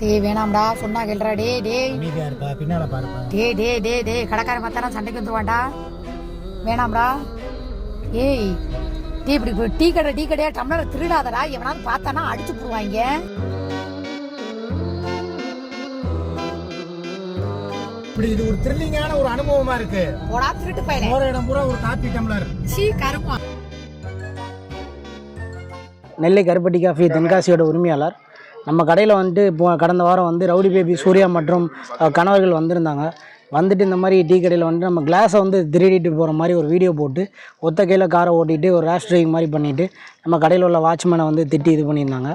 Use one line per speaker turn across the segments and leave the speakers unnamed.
டேய் வேணாம்டா சொன்னா கேளுடா. டேய்
அமைதியா இருப்பா, பின்னால பாருப்பா.
டேய் கடைக்காரன் பார்த்தானா சண்டைக்கு வந்துருவான்டா. வேணாம்டா. ஏய் டேய் இப்படி டீ கடையா டம்ளரை திருடாதடா. எவனாவது பார்த்தானா அடிச்சு போடுவாங்க.
இப்படி இது ஒரு த்ரில்லிங்கான ஒரு அனுபவமா இருக்கு.
போடா திருட்டு பையனே.
போற இடம் பூரா ஒரு காபி டம்ளர்.
சீ கருமா.
நெல்லை கருப்பட்டி காஃபி தென்காசியோட உரிமையாளர். நம்ம கடையில் வந்துட்டு கடந்த வாரம் ரவுடி பேபி சூர்யா மற்றும் கணவர்கள் வந்திருந்தாங்க. வந்துட்டு இந்த மாதிரி டீ கடையில் நம்ம கிளாஸை திருடிட்டு போகிற மாதிரி ஒரு வீடியோ போட்டு ஒத்த கையில் காரை ஓட்டிகிட்டு ஒரு ரேஷ் டிரைவிங் மாதிரி பண்ணிவிட்டு நம்ம கடையில் உள்ள வாட்ச்மேனை திட்டி இது பண்ணியிருந்தாங்க.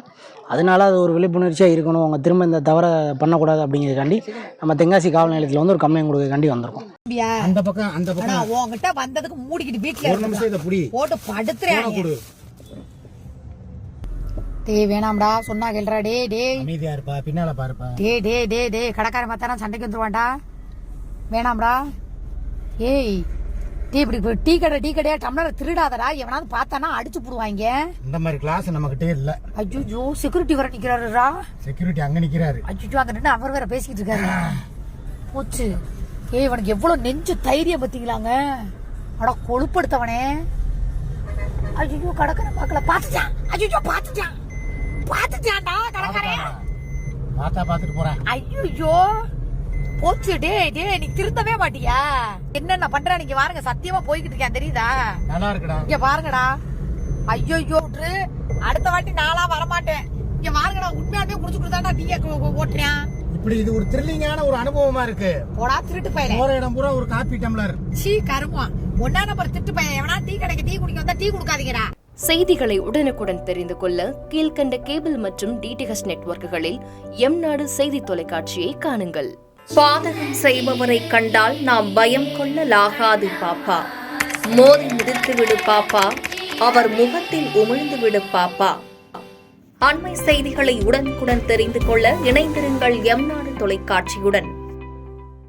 அதனால அது ஒரு விழிப்புணர்ச்சியாக இருக்கணும், அவங்க திரும்ப இந்த தவறை பண்ணக்கூடாது அப்படிங்கிறதுக்காண்டி நம்ம தென்காசி காவல் நிலையத்தில் ஒரு கம்ப்ளைண்ட் கொடுக்கறதுக்காண்டி வந்திருக்கோம்.
அந்த பக்கம்
உங்ககிட்ட வந்ததுக்கு மூடிக்கிட்டு வீட்டில் போட்டு படுத்துறேன். டேய் வேணாம்டா சொன்னா கேளுடா. டேய்
அமைதியா இருப்பா, பின்னால பாருப்பா.
டேய் கடைக்காரன் பார்த்தானா சண்டைக்கு வந்துருவான்டா. வேணாம்டா. ஏய் டேய் இப்படி டீ கடையா டம்ளரை திருடாதடா. எவனாவது பார்த்தானா அடிச்சு போடுவாங்க.
இந்த மாதிரி கிளாஸ் நம்மகிட்டே இல்ல.
ஐயோ செக்யூரிட்டி வர நிக்கிறாருடா.
செக்யூரிட்டி அங்க நிக்கிறாரு.
ஐயோ அங்க நின்று அவர் வேற பேசிக்கிட்டு இருக்காரு. போச்சு. ஏய் இவனுக்கு எவ்வளவு நெஞ்சு தைரியம் பத்தீங்களாங்க. அட கொழுப்படுத்தவனே. ஐயோ கடைக்காரன் பார்க்கல, பாத்துட்டான். ஐயோ பாத்துட்டான்டா கடைக்காரன்.
பாத்துட்டு போறேன்.
ஐயோ போச்சு. டேய் நீ திருத்தவே மாட்டியா? என்னென்ன பண்ற நீங்க பாருங்க. சத்தியமா போய்கிட்டு இருக்கேன் தெரியுதா?
நல்லா இருக்குடா.
இங்க பாருங்கடா. ஐயோ அடுத்த வாட்டி நாளா வரமாட்டேன். இங்க பாருங்கடா, உண்மையாவே குடிச்சு கொடுத்தாடா டீ ஓட்டுறேன்.
இப்படி இது ஒரு த்ரில்லிங்கான ஒரு அனுபவமா இருக்கு.
போடா திருட்டு பையனே.
போற இடம் பூரா ஒரு காபி டம்ளர்.
சீ கருமா. ஒன்னா நம்பர் திருட்டு பையன். எவனா டீ கடைக்கு டீ குடிக்க வந்தா டீ கொடுக்காதீங்கடா.
செய்திகளை உடனுக்குடன் தெரிந்து கொள்ள கீழ்கண்ட கேபிள் மற்றும் டிடிஹெச் நெட்வொர்க்குகளில் எம் நாடு செய்தி தொலைக்காட்சியை காணுங்கள். பாதகம் செய்பவரை கண்டால் நாம் பயம் கொள்ளலாகாது பாப்பா. மோதி மிதித்து விடு பாப்பா, அவர் முகத்தில் உமிழ்ந்து விடு பாப்பா. அண்மை செய்திகளை உடனுக்குடன் தெரிந்து கொள்ள இணைந்திருங்கள் எம் நாடு தொலைக்காட்சியுடன்.